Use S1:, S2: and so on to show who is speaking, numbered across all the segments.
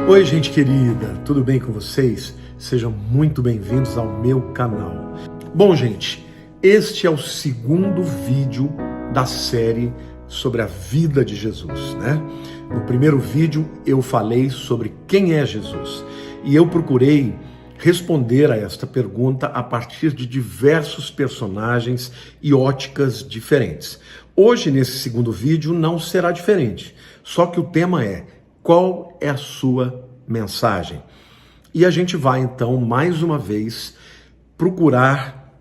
S1: Oi, gente querida, tudo bem com vocês? Sejam muito bem-vindos ao meu canal. Bom, gente, este é o segundo vídeo da série sobre a vida de Jesus, né? No primeiro vídeo eu falei sobre quem é Jesus e eu procurei responder a esta pergunta a partir de diversos personagens e óticas diferentes. Hoje, nesse segundo vídeo, não será diferente, só que o tema é: qual é a sua mensagem? E a gente vai, então, mais uma vez, procurar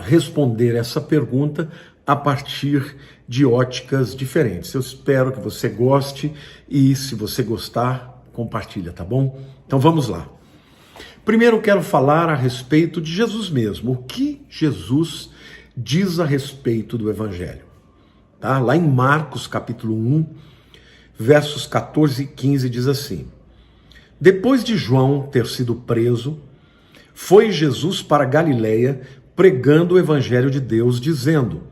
S1: responder essa pergunta a partir de óticas diferentes. Eu espero que você goste e, se você gostar, compartilha, tá bom? Então vamos lá. Primeiro eu quero falar a respeito de Jesus mesmo. O que Jesus diz a respeito do Evangelho? Tá? Lá em Marcos, capítulo 1, versos 14 e 15, diz assim: Depois de João ter sido preso, foi Jesus para Galiléia pregando o Evangelho de Deus, dizendo: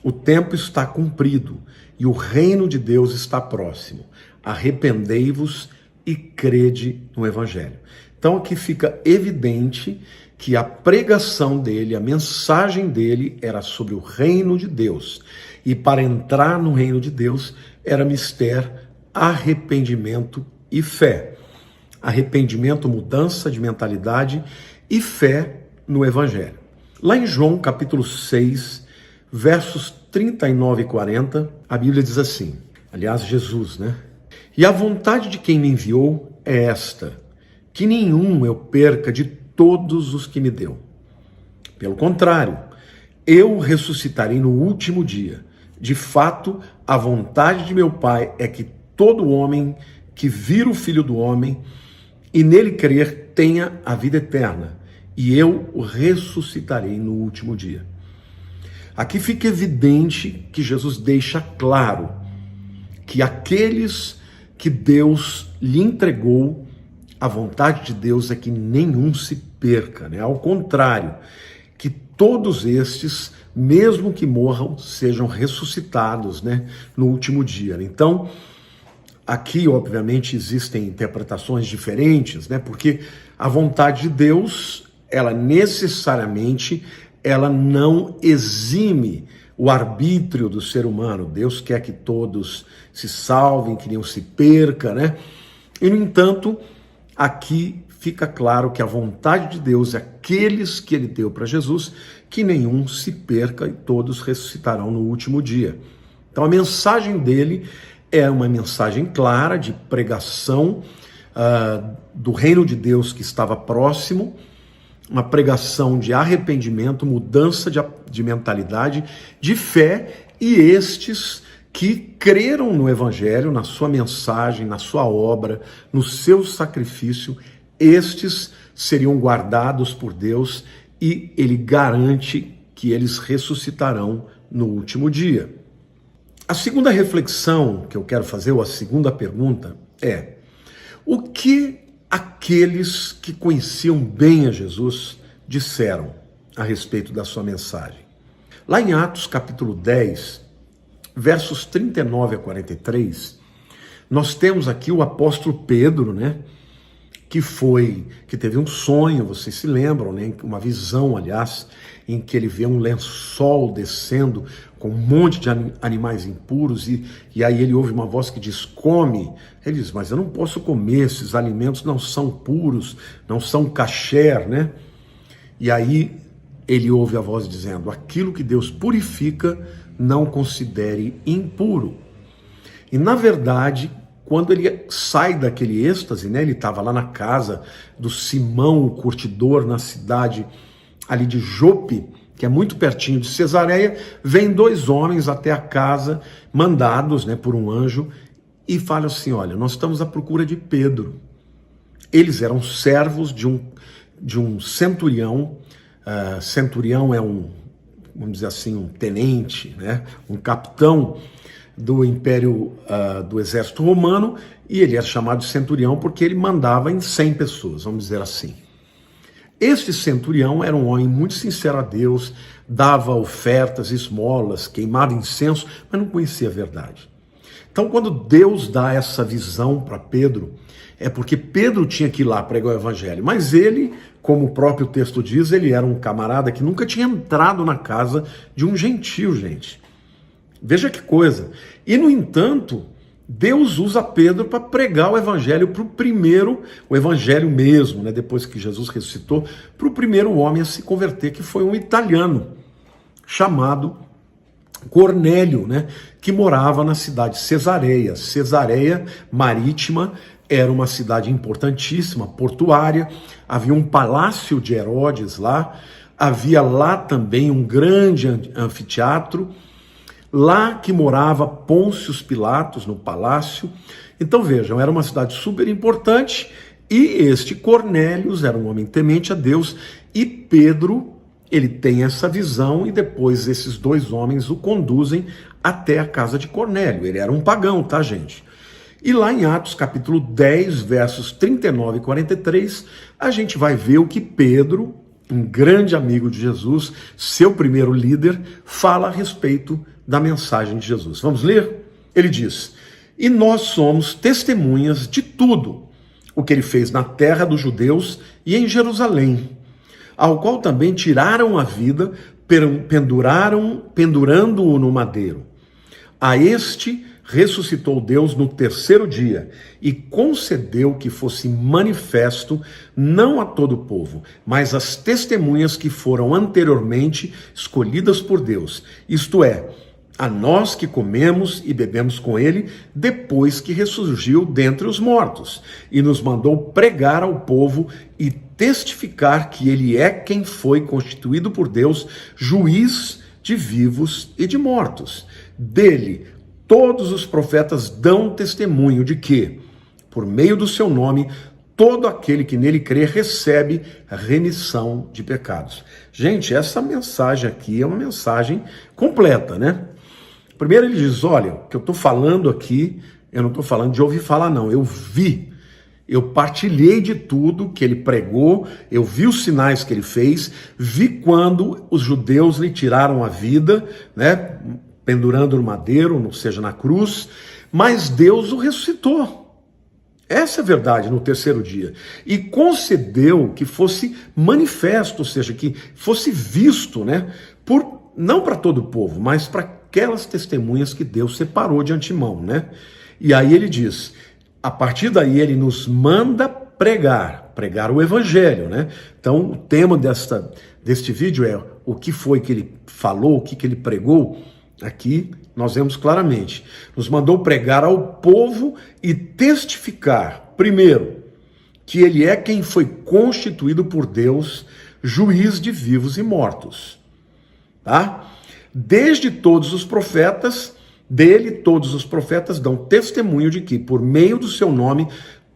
S1: O tempo está cumprido e o reino de Deus está próximo. Arrependei-vos e crede no Evangelho. Então aqui fica evidente que a pregação dele, a mensagem dele era sobre o reino de Deus. E para entrar no reino de Deus era mister arrependimento e fé. Arrependimento, mudança de mentalidade e fé no Evangelho. Lá em João capítulo 6, versos 39 e 40, a Bíblia diz assim, aliás, Jesus, né? E a vontade de quem me enviou é esta, que nenhum eu perca de todos os que me deu. Pelo contrário, eu ressuscitarei no último dia. De fato, a vontade de meu Pai é que todo homem que vir o Filho do Homem e nele crer tenha a vida eterna, e eu o ressuscitarei no último dia. Aqui fica evidente que Jesus deixa claro que aqueles que Deus lhe entregou, a vontade de Deus é que nenhum se perca, né? Ao contrário, que todos estes, mesmo que morram, sejam ressuscitados, né, no último dia. Então, aqui, obviamente, existem interpretações diferentes, né, porque a vontade de Deus, ela necessariamente, ela não exime o arbítrio do ser humano. Deus quer que todos se salvem, que nenhum se perca, né? E, no entanto, aqui fica claro que a vontade de Deus é aqueles que ele deu para Jesus, que nenhum se perca e todos ressuscitarão no último dia. Então a mensagem dele é uma mensagem clara de pregação do reino de Deus que estava próximo, uma pregação de arrependimento, mudança de mentalidade, de fé, e estes que creram no Evangelho, na sua mensagem, na sua obra, no seu sacrifício, estes seriam guardados por Deus e ele garante que eles ressuscitarão no último dia. A segunda reflexão que eu quero fazer, ou a segunda pergunta, é: o que aqueles que conheciam bem a Jesus disseram a respeito da sua mensagem? Lá em Atos capítulo 10, versos 39 a 43, nós temos aqui o apóstolo Pedro, né? Que teve um sonho, vocês se lembram, né? Uma visão, aliás, em que ele vê um lençol descendo com um monte de animais impuros e aí ele ouve uma voz que diz: come. Ele diz: mas eu não posso comer, esses alimentos não são puros, não são kasher, né? E aí ele ouve a voz dizendo: aquilo que Deus purifica, não considere impuro. E na verdade, quando ele sai daquele êxtase, né, ele estava lá na casa do Simão, o curtidor, na cidade ali de Jope, que é muito pertinho de Cesareia, vem dois homens até a casa, mandados, né, por um anjo, e falam assim: olha, nós estamos à procura de Pedro. Eles eram servos de um centurião. Centurião é vamos dizer assim, um tenente, né, um capitão do império, do exército romano, e ele era chamado de centurião porque ele mandava em 100 pessoas, vamos dizer assim. Este centurião era um homem muito sincero a Deus, dava ofertas, esmolas, queimava incenso, mas não conhecia a verdade. Então, quando Deus dá essa visão para Pedro, é porque Pedro tinha que ir lá pregar o evangelho. Mas ele, como o próprio texto diz, ele era um camarada que nunca tinha entrado na casa de um gentio, gente. Veja que coisa. E, no entanto, Deus usa Pedro para pregar o evangelho para o primeiro, o evangelho mesmo, né, depois que Jesus ressuscitou, para o primeiro homem a se converter, que foi um italiano chamado Cornélio, né, que morava na cidade de Cesareia. Cesareia Marítima era uma cidade importantíssima, portuária, havia um palácio de Herodes lá, havia lá também um grande anfiteatro, lá que morava Pôncio Pilatos, no palácio. Então vejam, era uma cidade super importante, e este Cornélios era um homem temente a Deus, e Pedro, ele tem essa visão, e depois esses dois homens o conduzem até a casa de Cornélio. Ele era um pagão, tá, gente? E lá em Atos capítulo 10, versos 39 e 43, a gente vai ver o que Pedro, um grande amigo de Jesus, seu primeiro líder, fala a respeito da mensagem de Jesus. Vamos ler? Ele diz: e nós somos testemunhas de tudo o que ele fez na terra dos judeus e em Jerusalém, ao qual também tiraram a vida, pendurando-o no madeiro. A este ressuscitou Deus no terceiro dia e concedeu que fosse manifesto não a todo o povo, mas às testemunhas que foram anteriormente escolhidas por Deus, isto é, a nós que comemos e bebemos com ele depois que ressurgiu dentre os mortos, e nos mandou pregar ao povo e testificar que ele é quem foi constituído por Deus, juiz de vivos e de mortos. Dele todos os profetas dão testemunho de que, por meio do seu nome, todo aquele que nele crê recebe a remissão de pecados. Gente, essa mensagem aqui é uma mensagem completa, né? Primeiro ele diz, olha, o que eu estou falando aqui, eu não estou falando de ouvir falar não, eu vi, eu partilhei de tudo que ele pregou, eu vi os sinais que ele fez, vi quando os judeus lhe tiraram a vida, né, pendurando no madeiro, ou seja, na cruz, mas Deus o ressuscitou. Essa é a verdade, no terceiro dia. E concedeu que fosse manifesto, ou seja, que fosse visto, né, não para todo o povo, mas para aquelas testemunhas que Deus separou de antemão, né? E aí ele diz, a partir daí ele nos manda pregar o evangelho, né? Então o tema deste vídeo é o que foi que ele falou, o que ele pregou. Aqui nós vemos claramente, nos mandou pregar ao povo e testificar, primeiro, que ele é quem foi constituído por Deus, juiz de vivos e mortos, tá? Desde todos os profetas, todos os profetas dão testemunho de que, por meio do seu nome,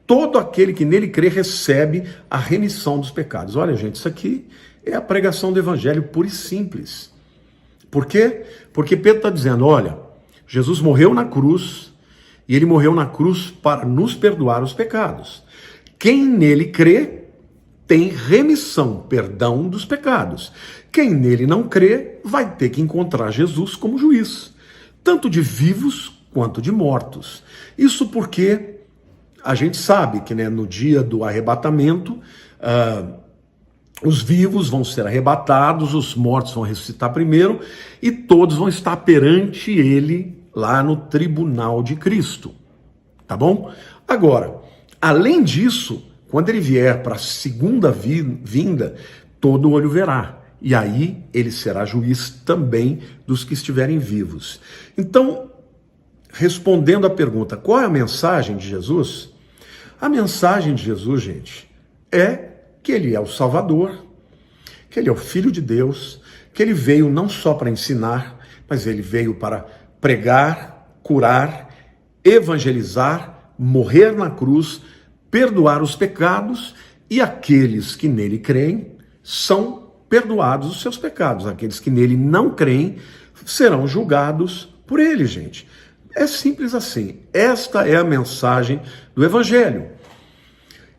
S1: todo aquele que nele crê recebe a remissão dos pecados. Olha, gente, isso aqui é a pregação do evangelho pura e simples. Por quê? Porque Pedro está dizendo, olha, Jesus morreu na cruz, e ele morreu na cruz para nos perdoar os pecados. Quem nele crê tem remissão, perdão dos pecados. Quem nele não crê vai ter que encontrar Jesus como juiz, tanto de vivos quanto de mortos. Isso porque a gente sabe que, né, no dia do arrebatamento, os vivos vão ser arrebatados, os mortos vão ressuscitar primeiro, e todos vão estar perante ele lá no tribunal de Cristo. Tá bom? Agora, além disso, quando ele vier para a segunda vinda, todo olho verá. E aí ele será juiz também dos que estiverem vivos. Então, respondendo à pergunta, qual é a mensagem de Jesus? A mensagem de Jesus, gente, é que ele é o Salvador, que ele é o Filho de Deus, que ele veio não só para ensinar, mas ele veio para pregar, curar, evangelizar, morrer na cruz, perdoar os pecados, e aqueles que nele creem são perdoados os seus pecados. Aqueles que nele não creem serão julgados por ele, gente. É simples assim. Esta é a mensagem do evangelho.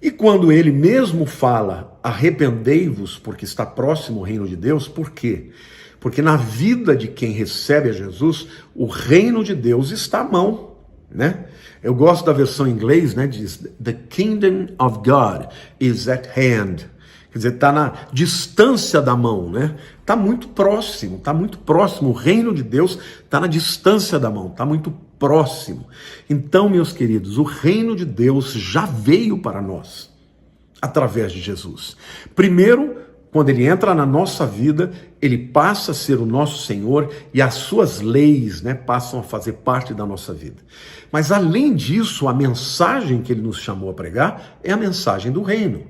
S1: E quando ele mesmo fala, arrependei-vos, porque está próximo o reino de Deus, por quê? Porque na vida de quem recebe a Jesus, o reino de Deus está à mão. né? Eu gosto da versão em inglês, né? Diz, the kingdom of God is at hand. Quer dizer, está na distância da mão, né? Está muito próximo, está muito próximo. O reino de Deus está na distância da mão, está muito próximo. Então, meus queridos, o reino de Deus já veio para nós, através de Jesus. Primeiro, quando ele entra na nossa vida, ele passa a ser o nosso Senhor e as suas leis, né, passam a fazer parte da nossa vida. Mas, além disso, a mensagem que ele nos chamou a pregar é a mensagem do reino.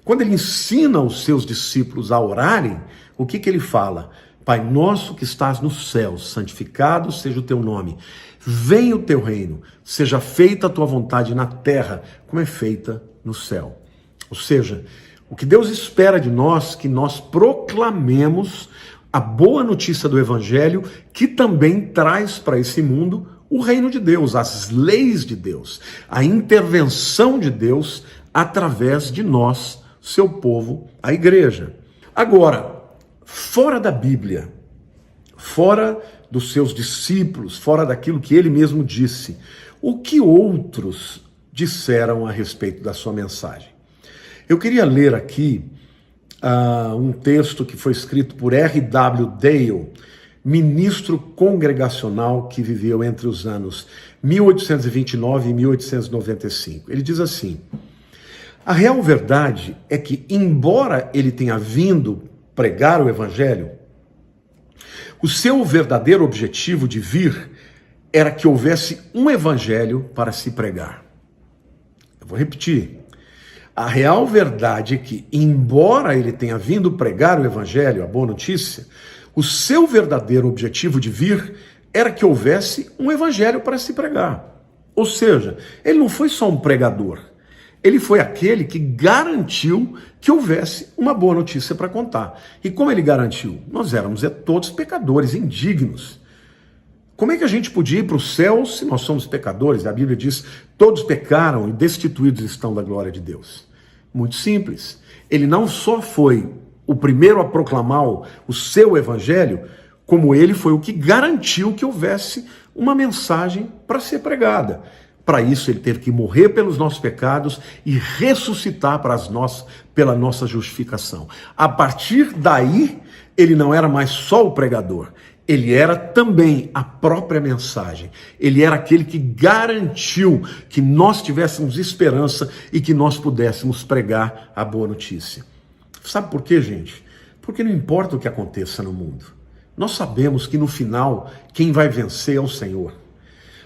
S1: Quando ele ensina os seus discípulos a orarem, o que ele fala? Pai nosso que estás nos céus, santificado seja o teu nome. Venha o teu reino, seja feita a tua vontade na terra, como é feita no céu. Ou seja, o que Deus espera de nós, que nós proclamemos a boa notícia do Evangelho, que também traz para esse mundo o reino de Deus, as leis de Deus, a intervenção de Deus através de nós, seu povo, a igreja. Agora, fora da Bíblia, fora dos seus discípulos, fora daquilo que ele mesmo disse, o que outros disseram a respeito da sua mensagem? Eu queria ler aqui um texto que foi escrito por R.W. Dale, ministro congregacional que viveu entre os anos 1829 e 1895. Ele diz assim: a real verdade é que, embora ele tenha vindo pregar o Evangelho, o seu verdadeiro objetivo de vir era que houvesse um Evangelho para se pregar. Eu vou repetir. A real verdade é que, embora ele tenha vindo pregar o Evangelho, a boa notícia, o seu verdadeiro objetivo de vir era que houvesse um Evangelho para se pregar. Ou seja, ele não foi só um pregador. Ele foi aquele que garantiu que houvesse uma boa notícia para contar. E como ele garantiu? Nós éramos todos pecadores, indignos. Como é que a gente podia ir para o céu se nós somos pecadores? A Bíblia diz, todos pecaram e destituídos estão da glória de Deus. Muito simples. Ele não só foi o primeiro a proclamar o seu evangelho, como ele foi o que garantiu que houvesse uma mensagem para ser pregada. Para isso, ele teve que morrer pelos nossos pecados e ressuscitar pela nossa justificação. A partir daí, ele não era mais só o pregador, ele era também a própria mensagem. Ele era aquele que garantiu que nós tivéssemos esperança e que nós pudéssemos pregar a boa notícia. Sabe por quê, gente? Porque não importa o que aconteça no mundo. Nós sabemos que no final, quem vai vencer é o Senhor.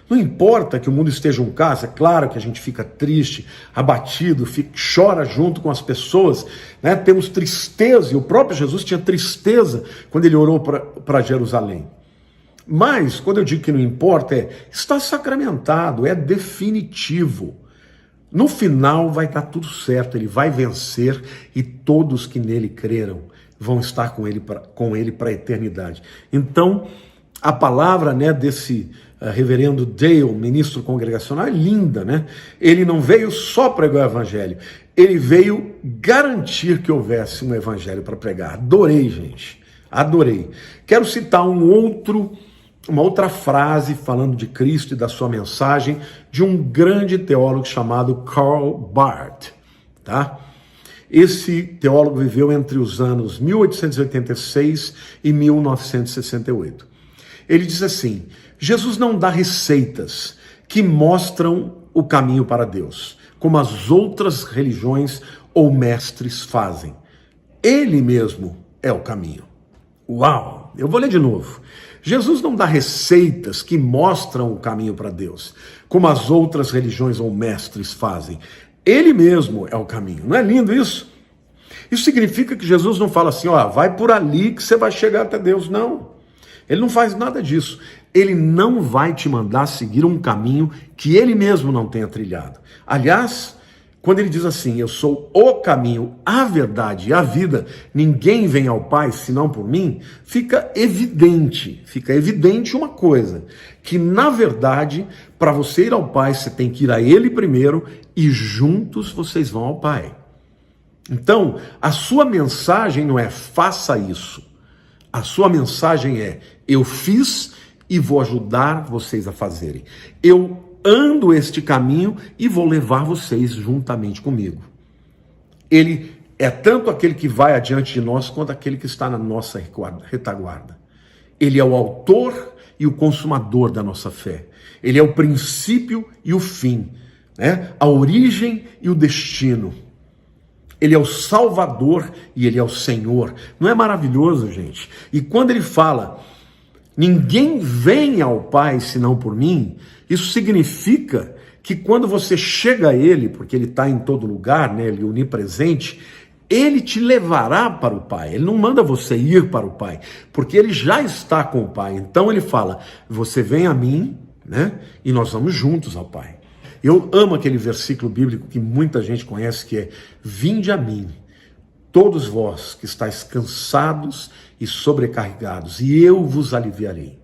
S1: Não importa que o mundo esteja um caos, é claro que a gente fica triste, abatido, chora junto com as pessoas, né? Temos tristeza, e o próprio Jesus tinha tristeza quando ele orou para Jerusalém. Mas, quando eu digo que não importa, está sacramentado, é definitivo. No final vai dar tudo certo, ele vai vencer e todos que nele creram vão estar com ele para a eternidade. Então, a palavra, né, desse reverendo Dale, ministro congregacional, é linda, né? Ele não veio só pregar o evangelho, ele veio garantir que houvesse um evangelho para pregar. Adorei, gente, adorei. Quero citar uma outra frase falando de Cristo e da sua mensagem, de um grande teólogo chamado Karl Barth, tá? Esse teólogo viveu entre os anos 1886 e 1968. Ele diz assim: Jesus não dá receitas que mostram o caminho para Deus, como as outras religiões ou mestres fazem. Ele mesmo é o caminho. Uau! Eu vou ler de novo. Jesus não dá receitas que mostram o caminho para Deus, como as outras religiões ou mestres fazem. Ele mesmo é o caminho. Não é lindo isso? Isso significa que Jesus não fala assim, ó, vai por ali que você vai chegar até Deus. Não. Ele não faz nada disso. Ele não vai te mandar seguir um caminho que ele mesmo não tenha trilhado. Aliás, quando ele diz assim, eu sou o caminho, a verdade e a vida, ninguém vem ao Pai senão por mim, fica evidente uma coisa, que na verdade, para você ir ao Pai, você tem que ir a Ele primeiro e juntos vocês vão ao Pai. Então, a sua mensagem não é faça isso. A sua mensagem é, eu fiz e vou ajudar vocês a fazerem. Eu ando este caminho e vou levar vocês juntamente comigo. Ele é tanto aquele que vai adiante de nós, quanto aquele que está na nossa retaguarda. Ele é o autor e o consumador da nossa fé. Ele é o princípio e o fim, né? A origem e o destino. Ele é o Salvador e Ele é o Senhor. Não é maravilhoso, gente? E quando Ele fala, ninguém vem ao Pai senão por mim, isso significa que quando você chega a Ele, porque Ele está em todo lugar, né? Ele é onipresente, Ele te levará para o Pai. Ele não manda você ir para o Pai, porque Ele já está com o Pai. Então Ele fala, você vem a mim, né? E nós vamos juntos ao Pai. Eu amo aquele versículo bíblico que muita gente conhece, que é: vinde a mim, todos vós que estáis cansados e sobrecarregados, e eu vos aliviarei.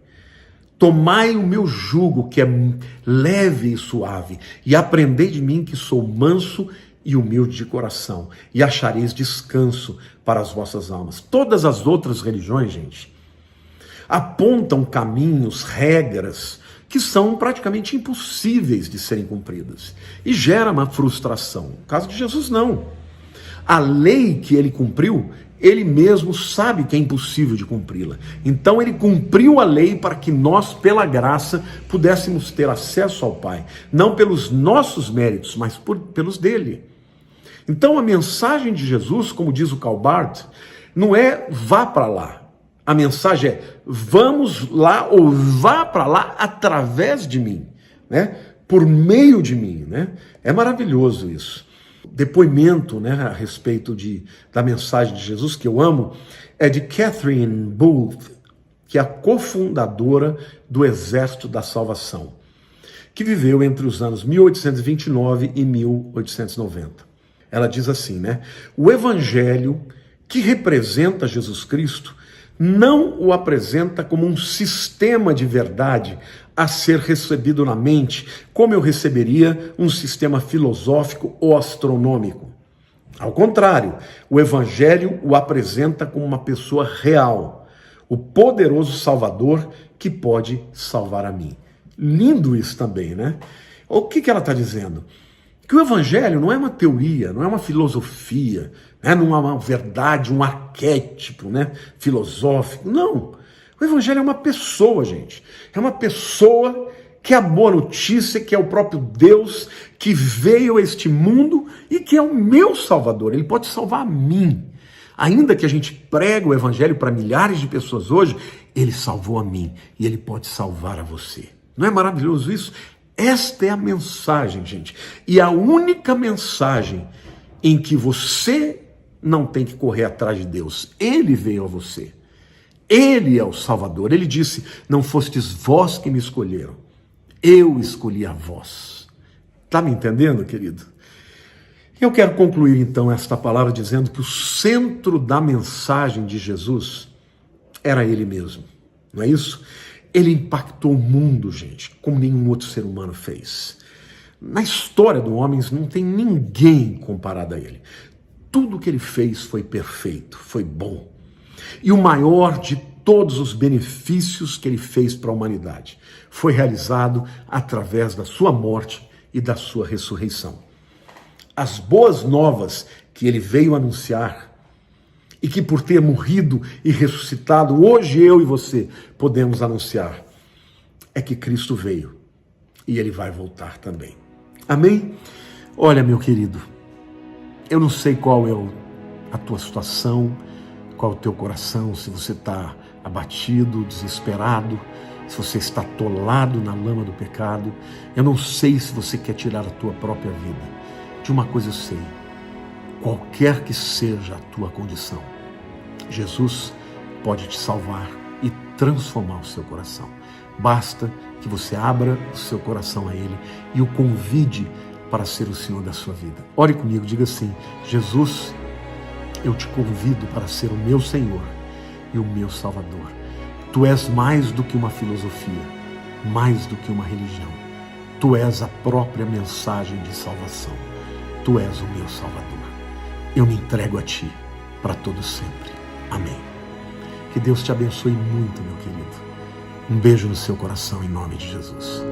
S1: Tomai o meu jugo, que é leve e suave, e aprendei de mim, que sou manso e humilde de coração, e achareis descanso para as vossas almas. Todas as outras religiões, gente, apontam caminhos, regras, que são praticamente impossíveis de serem cumpridas. E gera uma frustração. No caso de Jesus, não. A lei que ele cumpriu, ele mesmo sabe que é impossível de cumpri-la. Então ele cumpriu a lei para que nós, pela graça, pudéssemos ter acesso ao Pai. Não pelos nossos méritos, mas pelos dele. Então a mensagem de Jesus, como diz o Calbart, não é vá para lá. A mensagem é, vamos lá, ou vá para lá através de mim, né? Por meio de mim, né? É maravilhoso isso. Depoimento, né, a respeito da mensagem de Jesus, que eu amo, é de Catherine Booth, que é a cofundadora do Exército da Salvação, que viveu entre os anos 1829 e 1890. Ela diz assim, né? O Evangelho que representa Jesus Cristo não o apresenta como um sistema de verdade a ser recebido na mente, como eu receberia um sistema filosófico ou astronômico. Ao contrário, o Evangelho o apresenta como uma pessoa real, o poderoso Salvador que pode salvar a mim. Lindo isso também, né? O que ela está dizendo? Que o Evangelho não é uma teoria, não é uma filosofia, né? Não é uma verdade, um arquétipo, né, filosófico. Não. O Evangelho é uma pessoa, gente. É uma pessoa que é a boa notícia, que é o próprio Deus, que veio a este mundo e que é o meu Salvador. Ele pode salvar a mim. Ainda que a gente pregue o Evangelho para milhares de pessoas hoje, Ele salvou a mim e Ele pode salvar a você. Não é maravilhoso isso? Esta é a mensagem, gente. E a única mensagem em que você não tem que correr atrás de Deus. Ele veio a você. Ele é o Salvador. Ele disse, não fostes vós que me escolheram. Eu escolhi a vós. Está me entendendo, querido? Eu quero concluir então esta palavra dizendo que o centro da mensagem de Jesus era Ele mesmo. Não é isso? Ele impactou o mundo, gente, como nenhum outro ser humano fez. Na história dos homens não tem ninguém comparado a Ele. Tudo que Ele fez foi perfeito, foi bom. E o maior de todos os benefícios que Ele fez para a humanidade foi realizado através da sua morte e da sua ressurreição. As boas novas que Ele veio anunciar e que por ter morrido e ressuscitado, hoje eu e você podemos anunciar, é que Cristo veio e Ele vai voltar também. Amém? Olha, meu querido, eu não sei qual é a tua situação, qual é o teu coração, se você está abatido, desesperado, se você está atolado na lama do pecado. Eu não sei se você quer tirar a tua própria vida. De uma coisa eu sei, qualquer que seja a tua condição, Jesus pode te salvar e transformar o seu coração. Basta que você abra o seu coração a Ele e o convide para ser o Senhor da sua vida. Ore comigo, diga assim, Jesus, eu te convido para ser o meu Senhor e o meu Salvador. Tu és mais do que uma filosofia, mais do que uma religião. Tu és a própria mensagem de salvação. Tu és o meu Salvador. Eu me entrego a Ti para todo sempre. Amém. Que Deus te abençoe muito, meu querido. Um beijo no seu coração em nome de Jesus.